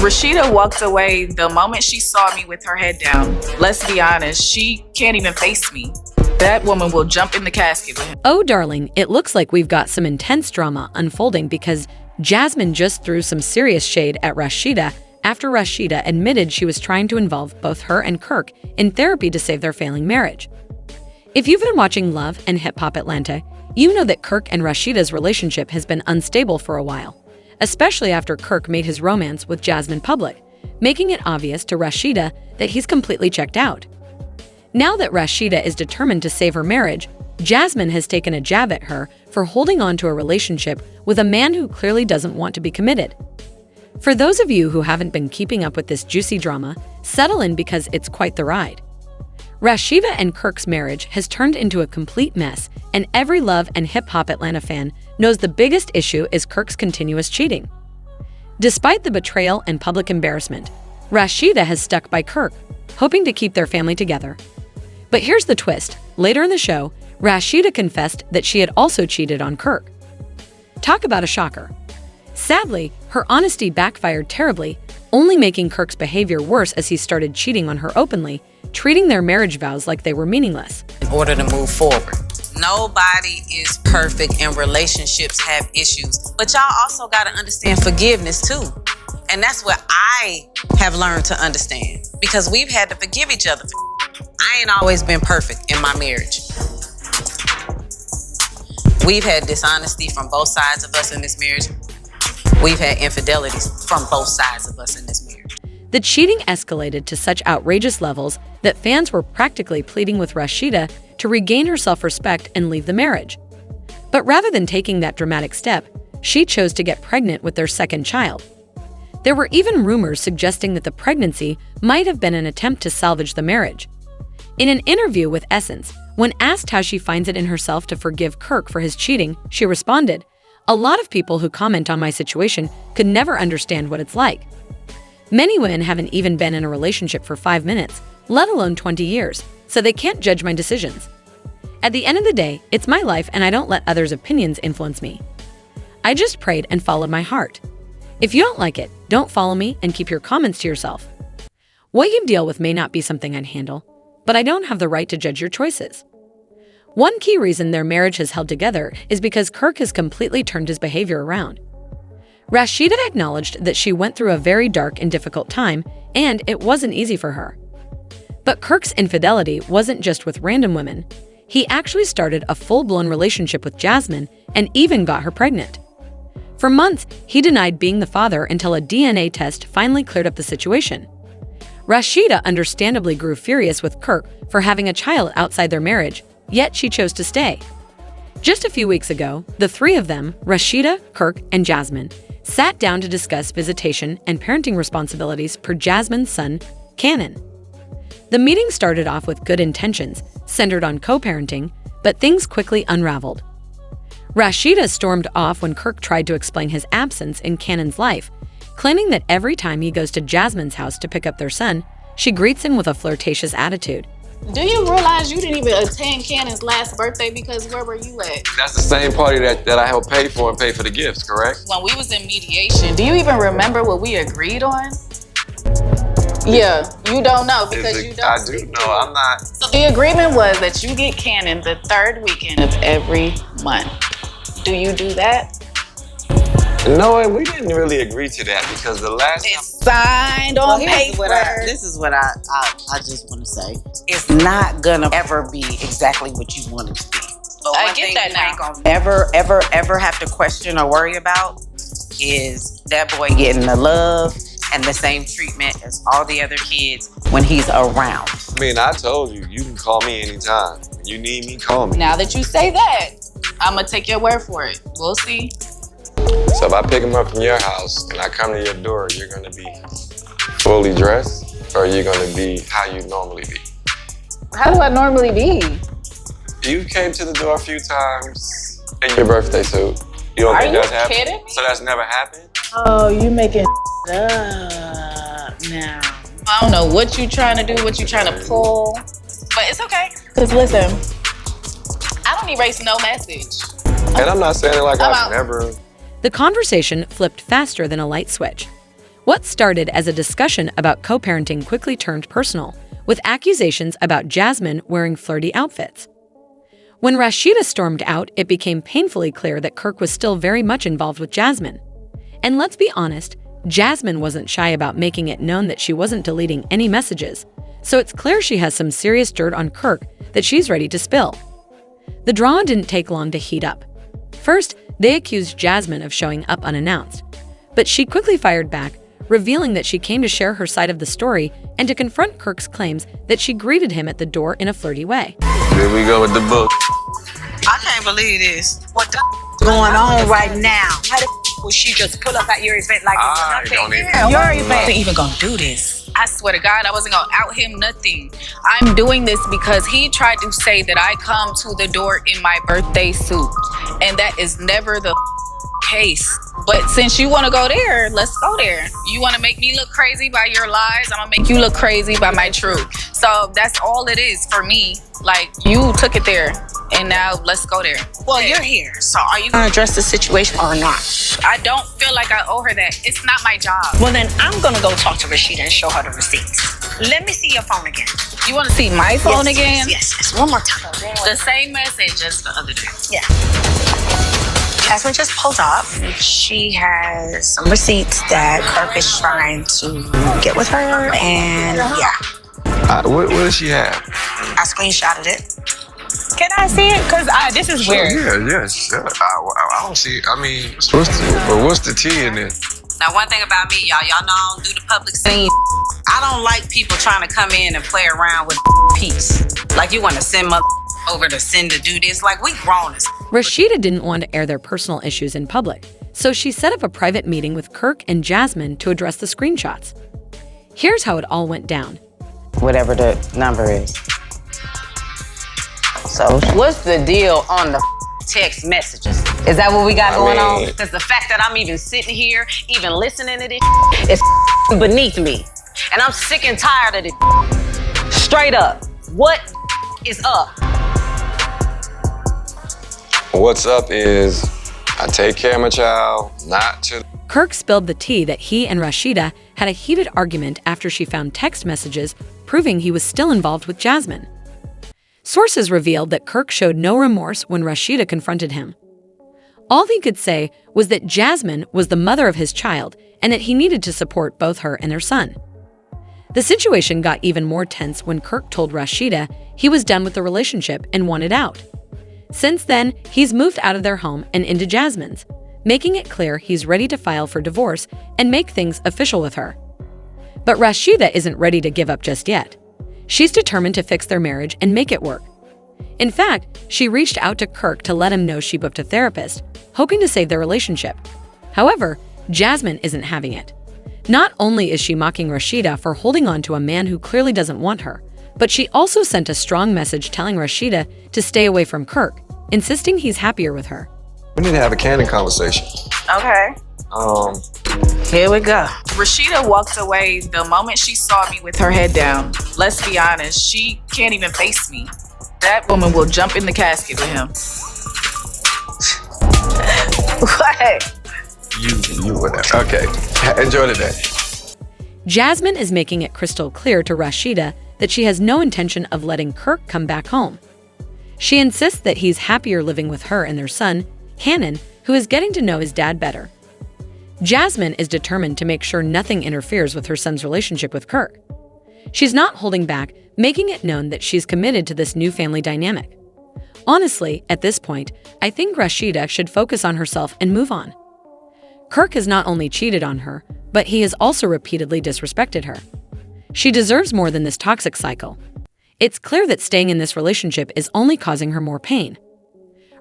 Rashida walked away the moment she saw me with her head down. Let's be honest, she can't even face me. That woman will jump in the casket with him. Oh, darling, it looks like we've got some intense drama unfolding because Jasmine just threw some serious shade at Rashida after Rashida admitted she was trying to involve both her and Kirk in therapy to save their failing marriage. If you've been watching Love and Hip Hop Atlanta, you know that Kirk and Rashida's relationship has been unstable for a while, especially after Kirk made his romance with Jasmine public, making it obvious to Rashida that he's completely checked out. Now that Rashida is determined to save her marriage, Jasmine has taken a jab at her for holding on to a relationship with a man who clearly doesn't want to be committed. For those of you who haven't been keeping up with this juicy drama, settle in because it's quite the ride. Rashida and Kirk's marriage has turned into a complete mess, and every Love and Hip Hop Atlanta fan knows the biggest issue is Kirk's continuous cheating. Despite the betrayal and public embarrassment, Rashida has stuck by Kirk, hoping to keep their family together. But here's the twist. Later in the show, Rashida confessed that she had also cheated on Kirk. Talk about a shocker. Sadly, her honesty backfired terribly, only making Kirk's behavior worse as he started cheating on her openly, treating their marriage vows like they were meaningless. In order to move forward. Nobody is perfect and relationships have issues. But y'all also got to understand forgiveness too. And that's what I have learned to understand. Because we've had to forgive each other. I ain't always been perfect in my marriage. We've had dishonesty from both sides of us in this marriage. We've had infidelities from both sides of us in this marriage. The cheating escalated to such outrageous levels that fans were practically pleading with Rashida to regain her self-respect and leave the marriage. But rather than taking that dramatic step, she chose to get pregnant with their second child. There were even rumors suggesting that the pregnancy might have been an attempt to salvage the marriage. In an interview with Essence, when asked how she finds it in herself to forgive Kirk for his cheating, she responded, "A lot of people who comment on my situation could never understand what it's like. Many women haven't even been in a relationship for 5 minutes, let alone 20 years, so they can't judge my decisions. At the end of the day, it's my life and I don't let others' opinions influence me. I just prayed and followed my heart. If you don't like it, don't follow me and keep your comments to yourself. What you deal with may not be something I'd handle, but I don't have the right to judge your choices." One key reason their marriage has held together is because Kirk has completely turned his behavior around. Rashida acknowledged that she went through a very dark and difficult time, and it wasn't easy for her. But Kirk's infidelity wasn't just with random women. He actually started a full-blown relationship with Jasmine and even got her pregnant. For months, he denied being the father until a DNA test finally cleared up the situation. Rashida understandably grew furious with Kirk for having a child outside their marriage, yet she chose to stay. Just a few weeks ago, the three of them, Rashida, Kirk, and Jasmine, sat down to discuss visitation and parenting responsibilities per Jasmine's son, Cannon. The meeting started off with good intentions, centered on co-parenting, but things quickly unraveled. Rashida stormed off when Kirk tried to explain his absence in Cannon's life, claiming that every time he goes to Jasmine's house to pick up their son, she greets him with a flirtatious attitude. Do you realize you didn't even attend Cannon's last birthday because where were you at? That's the same party that I helped pay for and pay for the gifts, correct? When we was in mediation, do you even remember what we agreed on? Yeah, you don't know because you don't. I do know, I'm not. So the agreement was that you get Cannon the third weekend of every month. Do you do that? No, and we didn't really agree to that because the last time... It's signed on paper. This is what I just want to say. It's not gonna ever be exactly what you want it to be. But I one get thing that you now. ain't gonna ever have to question or worry about is that boy getting the love and the same treatment as all the other kids when he's around. I mean, I told you, you can call me anytime. When you need me, call me. Now that you say that, I'm gonna take your word for it. We'll see. So if I pick him up from your house and I come to your door, you're gonna be fully dressed, or are you gonna be how you normally be? How do I normally be? You came to the door a few times in your birthday suit. You don't Are think you that's happened? kidding me? So that's never happened? Oh, you making up now. I don't know what you trying to do, what you trying to pull, but it's okay. Cause listen, I don't erase no message. And I'm not saying it like I've never... The conversation flipped faster than a light switch. What started as a discussion about co-parenting quickly turned personal, with accusations about Jasmine wearing flirty outfits. When Rashida stormed out, it became painfully clear that Kirk was still very much involved with Jasmine. And let's be honest, Jasmine wasn't shy about making it known that she wasn't deleting any messages, so it's clear she has some serious dirt on Kirk that she's ready to spill. The drama didn't take long to heat up. First, they accused Jasmine of showing up unannounced, but she quickly fired back, revealing that she came to share her side of the story and to confront Kirk's claims that she greeted him at the door in a flirty way. Here we go with the book. I can't believe this. What the going on right now? How the will she just pull up at your event like I nothing? don't even- Yeah, your I event. ain't even gonna do this. I swear to God, I wasn't gonna out him nothing. I'm doing this because he tried to say that I come to the door in my birthday suit, and that is never the case. But since you want to go there, let's go there. You want to make me look crazy by your lies, I'm gonna make you look crazy by my truth. So that's all it is for me. Like, you took it there, and now let's go there. Well, you're here, so are you gonna address the situation or not? I don't feel like I owe her that. It's not my job. Well, then I'm gonna go talk to Rashida and show her the receipts. Let me see your phone again. You want to see my phone again? Yes. One more time. The same message as the other day. Yeah. Jasmine just pulled up. She has some receipts that Kirk is trying to get with her, and yeah, What does she have? I screenshotted it. Can I see it? Because this is weird. Yes. I don't see. I mean, what's the tea in this? Now, one thing about me, y'all know I don't do the public scene. I don't like people trying to come in and play around with peace. Like, you want to send over to send to do this. Like, we grown as. Rashida didn't want to air their personal issues in public, so she set up a private meeting with Kirk and Jasmine to address the screenshots. Here's how it all went down. Whatever the number is. So, what's the deal on the text messages? Is that what we got going on? Because the fact that I'm even sitting here, even listening to this, is beneath me. And I'm sick and tired of this. Straight up. What is up? What's up is I take care of my child, not to. Kirk spilled the tea that he and Rashida had a heated argument after she found text messages proving he was still involved with Jasmine. Sources revealed that Kirk showed no remorse when Rashida confronted him. All he could say was that Jasmine was the mother of his child and that he needed to support both her and their son. The situation got even more tense when Kirk told Rashida he was done with the relationship and wanted out. Since then, he's moved out of their home and into Jasmine's, making it clear he's ready to file for divorce and make things official with her. But Rashida isn't ready to give up just yet. She's determined to fix their marriage and make it work. In fact, she reached out to Kirk to let him know she booked a therapist, hoping to save their relationship. However, Jasmine isn't having it. Not only is she mocking Rashida for holding on to a man who clearly doesn't want her, but she also sent a strong message telling Rashida to stay away from Kirk, insisting he's happier with her. We need to have a candid conversation. Okay. Here we go. Rashida walked away the moment she saw me with her head down. Let's be honest, she can't even face me. That woman will jump in the casket with him. What? You whatever. Okay. Enjoy the day. Jasmine is making it crystal clear to Rashida that she has no intention of letting Kirk come back home. She insists that he's happier living with her and their son, Hannon, who is getting to know his dad better. Jasmine is determined to make sure nothing interferes with her son's relationship with Kirk. She's not holding back, making it known that she's committed to this new family dynamic. Honestly, at this point, I think Rashida should focus on herself and move on. Kirk has not only cheated on her, but he has also repeatedly disrespected her. She deserves more than this toxic cycle. It's clear that staying in this relationship is only causing her more pain.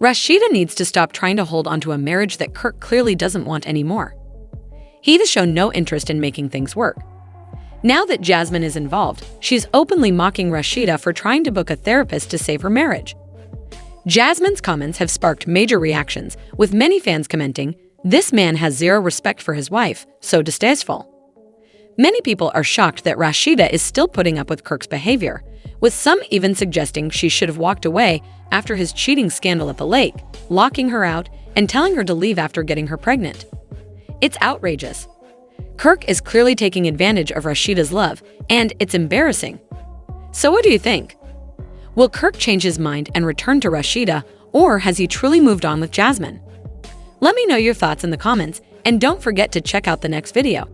Rashida needs to stop trying to hold onto a marriage that Kirk clearly doesn't want anymore. He has shown no interest in making things work. Now that Jasmine is involved, she's openly mocking Rashida for trying to book a therapist to save her marriage. Jasmine's comments have sparked major reactions, with many fans commenting, "This man has zero respect for his wife, so distasteful." Many people are shocked that Rashida is still putting up with Kirk's behavior, with some even suggesting she should have walked away after his cheating scandal at the lake, locking her out and telling her to leave after getting her pregnant. It's outrageous. Kirk is clearly taking advantage of Rashida's love, and it's embarrassing. So what do you think? Will Kirk change his mind and return to Rashida, or has he truly moved on with Jasmine? Let me know your thoughts in the comments, and don't forget to check out the next video.